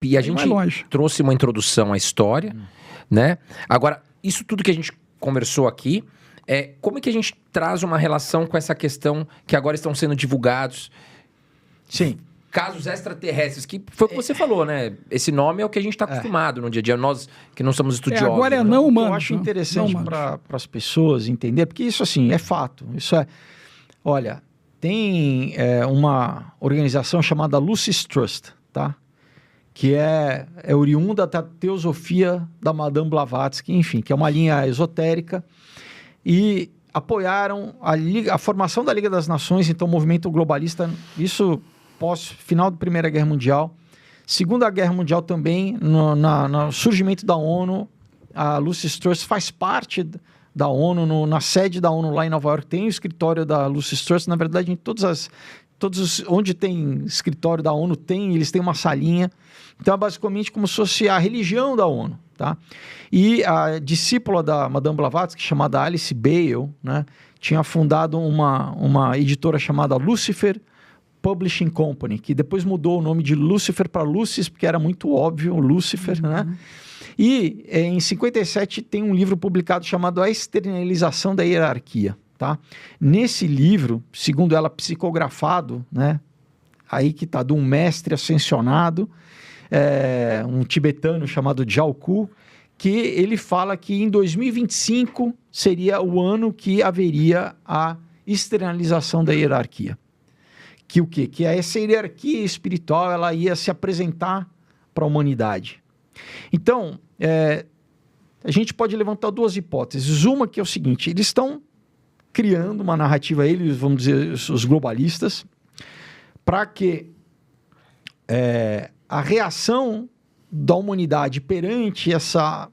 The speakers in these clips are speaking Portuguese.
E a gente trouxe uma introdução à história, né? Agora, isso tudo que a gente conversou aqui, como é que a gente traz uma relação com essa questão que agora estão sendo divulgados? Sim. Casos extraterrestres, que foi o que você falou, né? Esse nome é o que a gente está acostumado no dia a dia, nós que não somos estudiosos. Agora é né? não humano. Eu acho interessante para as pessoas entender, porque isso assim é fato. Olha, tem uma organização chamada Lucis Trust, tá? Que é oriunda da teosofia da Madame Blavatsky, enfim, que é uma linha esotérica, e apoiaram a formação da Liga das Nações, então o movimento globalista, isso pós-final da Primeira Guerra Mundial. Segunda Guerra Mundial também, no surgimento da ONU, a Lucis Trust faz parte da ONU, na sede da ONU lá em Nova York, tem o escritório da Lucis Trust, na verdade, em todos onde tem escritório da ONU, eles têm uma salinha. Então, é basicamente como se fosse a religião da ONU, tá? E a discípula da Madame Blavatsky, chamada Alice Bale, né, tinha fundado uma editora chamada Lucifer Publishing Company, que depois mudou o nome de Lucifer para Lucis, porque era muito óbvio, Lucifer, né? E em 57 tem um livro publicado chamado A Externalização da Hierarquia, tá? Nesse livro, segundo ela, psicografado, né? Aí que tá, de um mestre ascensionado, um tibetano chamado Jalku, que ele fala que em 2025 seria o ano que haveria a externalização da hierarquia. Que o quê? Que essa hierarquia espiritual ela ia se apresentar para a humanidade. Então, a gente pode levantar duas hipóteses. Uma que é o seguinte, eles estão criando uma narrativa, eles, vamos dizer, os globalistas, para que a reação da humanidade perante essa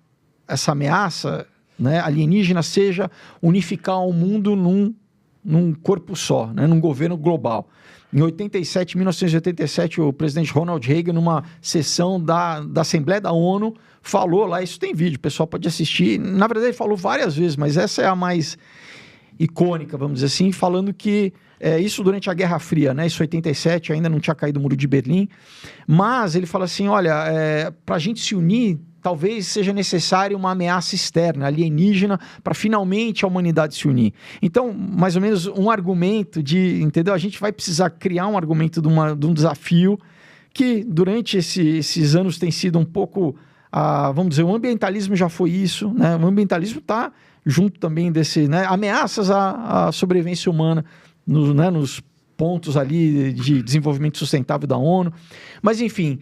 ameaça, né, alienígena seja unificar o mundo num corpo só, né, num governo global. Em 1987, o presidente Ronald Reagan, numa sessão da Assembleia da ONU, falou lá, isso tem vídeo, o pessoal pode assistir, na verdade ele falou várias vezes, mas essa é a mais icônica, vamos dizer assim, falando que isso durante a Guerra Fria, né? Isso 87, ainda não tinha caído o Muro de Berlim, mas ele fala assim, olha, para a gente se unir, talvez seja necessário uma ameaça externa, alienígena, para finalmente a humanidade se unir. Então, mais ou menos um argumento entendeu? A gente vai precisar criar um argumento de um desafio que durante esses anos tem sido um pouco, vamos dizer, o ambientalismo já foi isso, né? O ambientalismo está junto também desse, né? Ameaças à sobrevivência humana, nos pontos ali de desenvolvimento sustentável da ONU. Mas, enfim,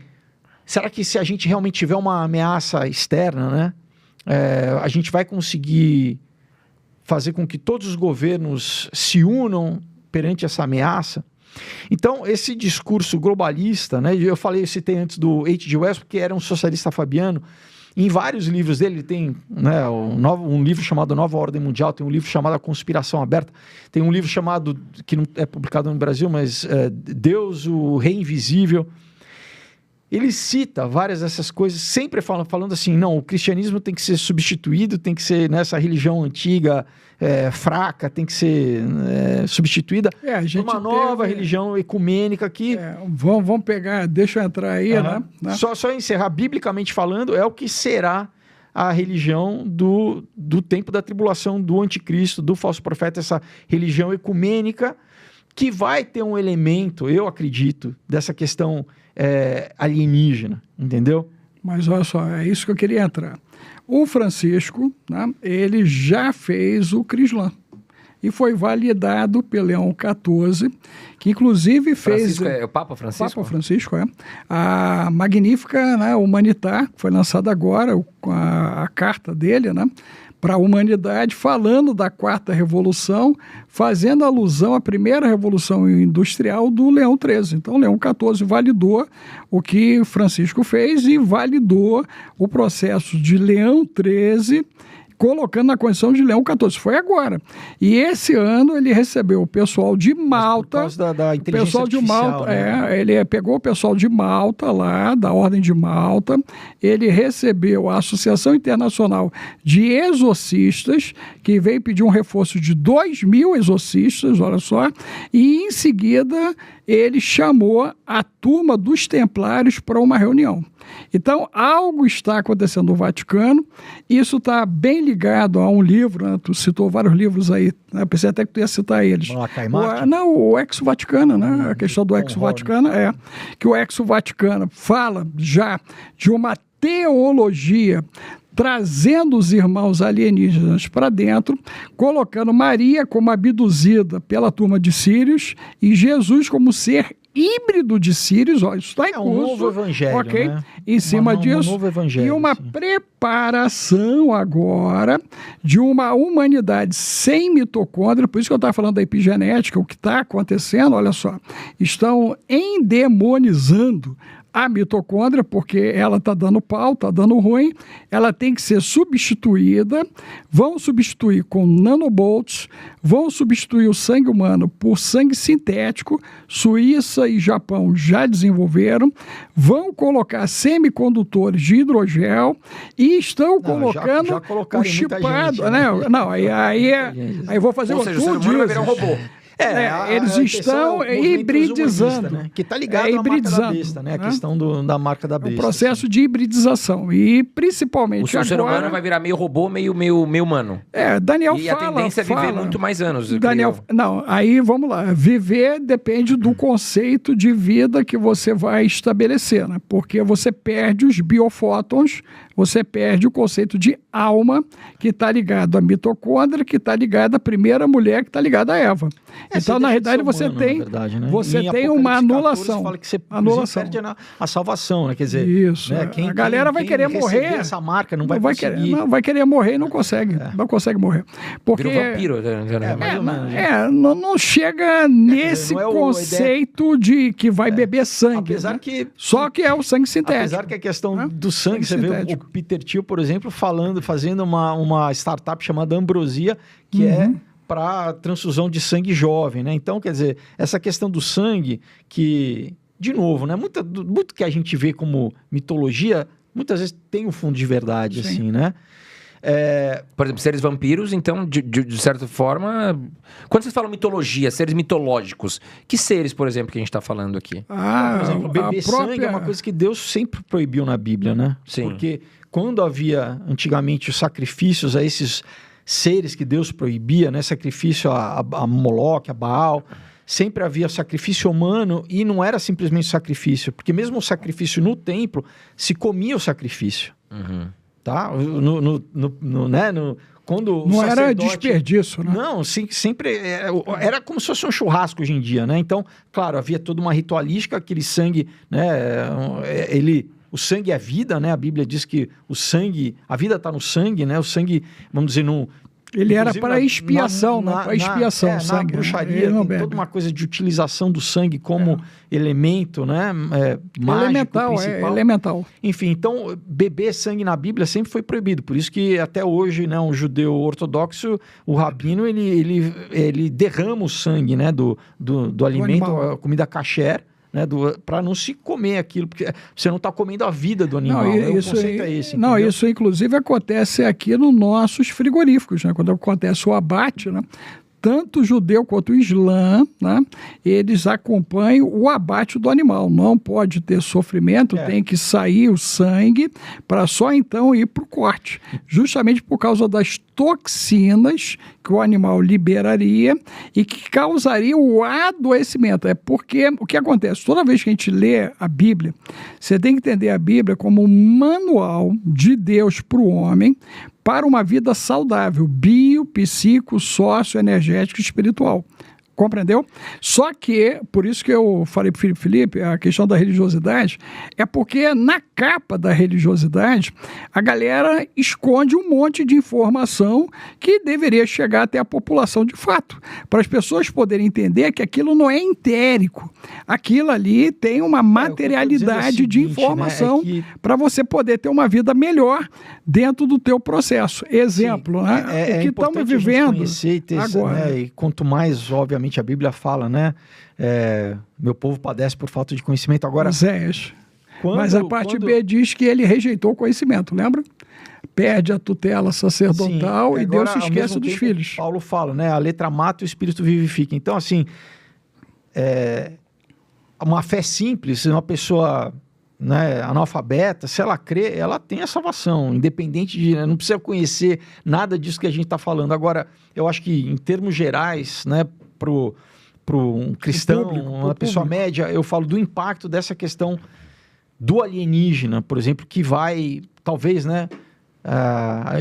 será que se a gente realmente tiver uma ameaça externa, né, a gente vai conseguir fazer com que todos os governos se unam perante essa ameaça? Então, esse discurso globalista, né, eu citei antes do H.G. Wells, porque era um socialista fabiano. Em vários livros dele, ele tem, né, um livro chamado Nova Ordem Mundial, tem um livro chamado A Conspiração Aberta, tem um livro chamado, que não é publicado no Brasil, mas Deus, o Rei Invisível. Ele cita várias dessas coisas, sempre falando assim, não, o cristianismo tem que ser substituído, tem que ser nessa religião antiga, fraca, tem que ser substituída por uma nova religião ecumênica que... Vamos pegar, deixa eu entrar aí, né? Só encerrar, biblicamente falando, é o que será a religião do tempo da tribulação, do anticristo, do falso profeta, essa religião ecumênica que vai ter um elemento, eu acredito, dessa questão alienígena, entendeu? Mas olha só, é isso que eu queria entrar. O Francisco, né, ele já fez o Crislã e foi validado pelo Leão XIV, que inclusive fez... Francisco é o Papa Francisco? Papa Francisco, a Magnífica, né, Humanitar, que foi lançada agora, a carta dele, né, para a humanidade, falando da Quarta Revolução, fazendo alusão à primeira Revolução Industrial do Leão XIII. Então, Leão XIV validou o que Francisco fez e validou o processo de Leão XIII, colocando na condição de Leão XIV. Foi agora. E esse ano ele recebeu o pessoal de Malta. Por causa da inteligência artificial, né? Ele pegou o pessoal de Malta lá, da Ordem de Malta. Ele recebeu a Associação Internacional de Exorcistas, que veio pedir um reforço de 2.000 exorcistas, olha só. E em seguida ele chamou a turma dos Templários para uma reunião. Então, algo está acontecendo no Vaticano. Isso está bem ligado a um livro, né? Tu citou vários livros aí, né? Eu pensei até que tu ia citar eles. O Exo Vaticano, né? A questão do Exo Vaticano é que o Exo Vaticano fala já de uma teologia trazendo os irmãos alienígenas para dentro, colocando Maria como abduzida pela turma de Sírios e Jesus como ser híbrido de Sírios. Olha, isso está em curso. Um novo evangelho, ok? né? Em cima disso, um novo evangelho, e uma preparação agora de uma humanidade sem mitocôndria. Por isso que eu estava falando da epigenética, o que está acontecendo, olha só, estão endemonizando a mitocôndria, porque ela está dando pau, está dando ruim, ela tem que ser substituída, vão substituir com nanobots, vão substituir o sangue humano por sangue sintético, Suíça e Japão já desenvolveram, vão colocar semicondutores de hidrogel e estão colocando já o chipado, né? Não, aí vou fazer o ser humano vai virar um robô. Eles estão hibridizando. Né? Que está ligado à marca da besta, né? A questão da marca da besta. O processo de hibridização. E principalmente o ser humano vai virar meio robô, meio humano. Daniel fala... E a tendência é viver muito mais anos. Daniel, não, aí vamos lá. Viver depende do conceito de vida que você vai estabelecer, né? Porque você perde os biofótons, você perde o conceito de alma, que está ligado à mitocôndria, que está ligado à primeira mulher, que está ligada a Eva. Então, na realidade, você tem, né? você tem uma anulação. Fala que você anulação. perde a salvação, né? Quer dizer, isso. Né? A galera vai querer morrer. Essa marca não vai conseguir. Vai querer morrer e não consegue. Não consegue morrer. Porque virou vampiro. Não chega nesse conceito de que vai beber sangue. Apesar que... Só que é o sangue sintético. Apesar que a questão do sangue, você vê o Peter Thiel, por exemplo, fazendo uma startup chamada Ambrosia, que é para transfusão de sangue jovem, né? Então, quer dizer, essa questão do sangue que, de novo, né? Muito que a gente vê como mitologia, muitas vezes tem um fundo de verdade, assim, né? Por exemplo, seres vampiros, então, de certa forma... Quando vocês falam mitologia, seres mitológicos, que seres, por exemplo, que a gente está falando aqui? Por exemplo, beber sangue é uma coisa que Deus sempre proibiu na Bíblia, né? Sim. Porque quando havia, antigamente, os sacrifícios a esses seres que Deus proibia, né? Sacrifício a Moloque, a Baal... Sempre havia sacrifício humano e não era simplesmente sacrifício, porque mesmo o sacrifício no templo, se comia o sacrifício. Tá? Quando não era desperdício, né? Não, sempre era como se fosse um churrasco hoje em dia, né? Então, claro, havia toda uma ritualística, aquele sangue, né? O sangue é a vida, né? A Bíblia diz que o sangue, a vida está no sangue, né? O sangue, vamos dizer, ele era para expiação, para expiação. Na bruxaria tem toda uma coisa de utilização do sangue como elemento, né? Mágico, principal. Elemental. Enfim, então beber sangue na Bíblia sempre foi proibido. Por isso que até hoje, né, um judeu ortodoxo, o rabino, ele derrama o sangue, né, do alimento, a comida kasher, né, para não se comer aquilo, porque você não está comendo a vida do animal. O conceito é esse. Não, isso inclusive acontece aqui nos nossos frigoríficos, né? Quando acontece o abate, né? Tanto o judeu quanto o islã, né? Eles acompanham o abate do animal. Não pode ter sofrimento, tem que sair o sangue para só então ir para o corte. Justamente por causa das toxinas que o animal liberaria e que causaria o adoecimento. É porque o que acontece? Toda vez que a gente lê a Bíblia, você tem que entender a Bíblia como um manual de Deus para o homem, para uma vida saudável, bio, psico, sócio, energético e espiritual. Compreendeu? Só que, por isso que eu falei para o Felipe, a questão da religiosidade, é porque na capa da religiosidade, a galera esconde um monte de informação que deveria chegar até a população de fato, para as pessoas poderem entender que aquilo não é entérico. Aquilo ali tem uma materialidade de informação, né? Para você poder ter uma vida melhor dentro do teu processo. Exemplo, né? O que estamos vivendo agora. Né? E quanto mais, obviamente, a Bíblia fala, né? Meu povo padece por falta de conhecimento. Agora, mas a parte B diz que ele rejeitou o conhecimento, lembra? Perde a tutela sacerdotal. Sim, e Deus se esquece dos filhos. Paulo fala, né? A letra mata e o espírito vivifica. Então, assim, uma fé simples, uma pessoa, né, analfabeta, se ela crê, ela tem a salvação, independente de... Não precisa conhecer nada disso que a gente está falando. Agora, eu acho que, em termos gerais, né, para um cristão, uma pessoa média, eu falo do impacto dessa questão do alienígena, por exemplo, que vai, talvez, né...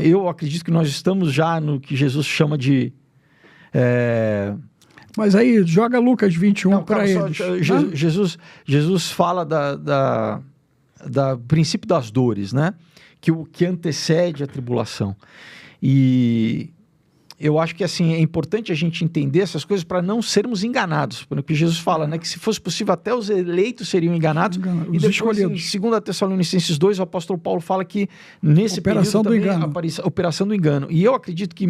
eu acredito que nós estamos já no que Jesus chama de... Mas aí, joga Lucas 21 para eles. Jesus fala do princípio das dores, né? Que antecede a tribulação. E eu acho que assim, é importante a gente entender essas coisas para não sermos enganados. Porque Jesus fala, né, que se fosse possível até os eleitos seriam enganados. E depois, escolhidos. Em 2 Tessalonicenses 2, o apóstolo Paulo fala que nesse operação período do engano. aparece a operação do engano. E eu acredito que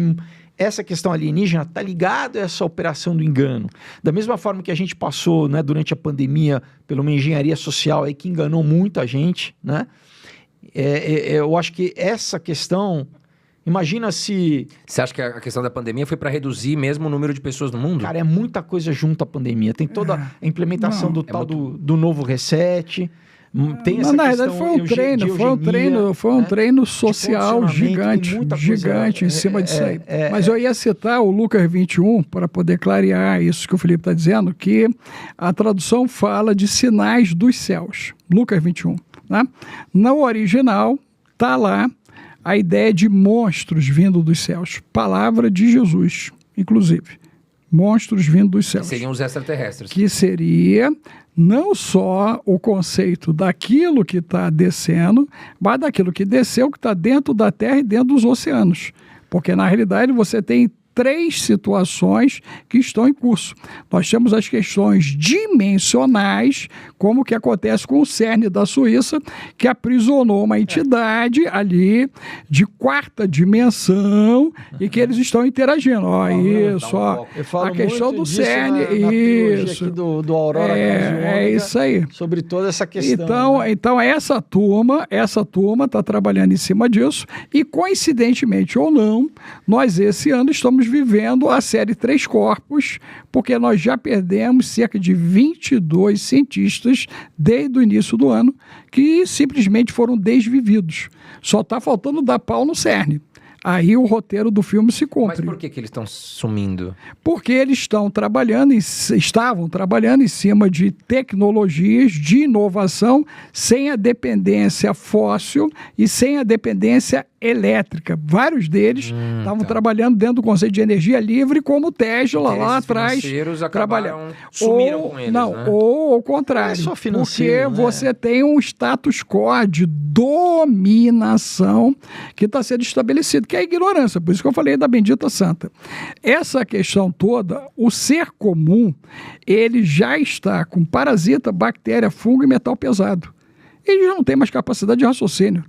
essa questão alienígena está ligada a essa operação do engano. Da mesma forma que a gente passou, né, durante a pandemia por uma engenharia social aí que enganou muita gente, né? Eu acho que essa questão... Imagina se... Você acha que a questão da pandemia foi para reduzir mesmo o número de pessoas no mundo? Cara, é muita coisa junto à pandemia. Tem toda a implementação do novo reset. Tem essa na questão verdade foi um treino social gigante em cima disso aí. Mas eu ia citar o Lucas 21 para poder clarear isso que o Felipe está dizendo, que a tradução fala de sinais dos céus. Lucas 21. Né? No original está lá a ideia de monstros vindo dos céus. Palavra de Jesus, inclusive. Monstros vindo dos céus. Que seriam os extraterrestres. Que seria não só o conceito daquilo que está descendo, mas daquilo que desceu, que está dentro da Terra e dentro dos oceanos. Porque, na realidade, você tem 3 situações que estão em curso. Nós temos as questões dimensionais, como o que acontece com o CERN da Suíça, que aprisionou uma entidade ali de 4ª dimensão e que eles estão interagindo. A questão do CERN, isso. Do Aurora isso aí. Sobre toda essa questão. Então essa turma está trabalhando em cima disso e, coincidentemente ou não, nós esse ano estamos vivendo a série 3 Corpos, porque nós já perdemos cerca de 22 cientistas desde o início do ano que simplesmente foram desvividos. Só está faltando dar pau no CERN. Aí o roteiro do filme se cumpre. Mas por que eles estão sumindo? Porque eles estavam trabalhando em cima de tecnologias de inovação sem a dependência fóssil e sem a dependência elétrica. Vários deles estavam trabalhando dentro do conceito de energia livre, como o Tesla lá atrás. Sumiram com eles, né? Ou ao contrário. Não é só porque você tem um status quo de dominação que está sendo estabelecido, que é a ignorância. Por isso que eu falei da bendita santa. Essa questão toda, o ser comum, ele já está com parasita, bactéria, fungo e metal pesado. Ele já não tem mais capacidade de raciocínio.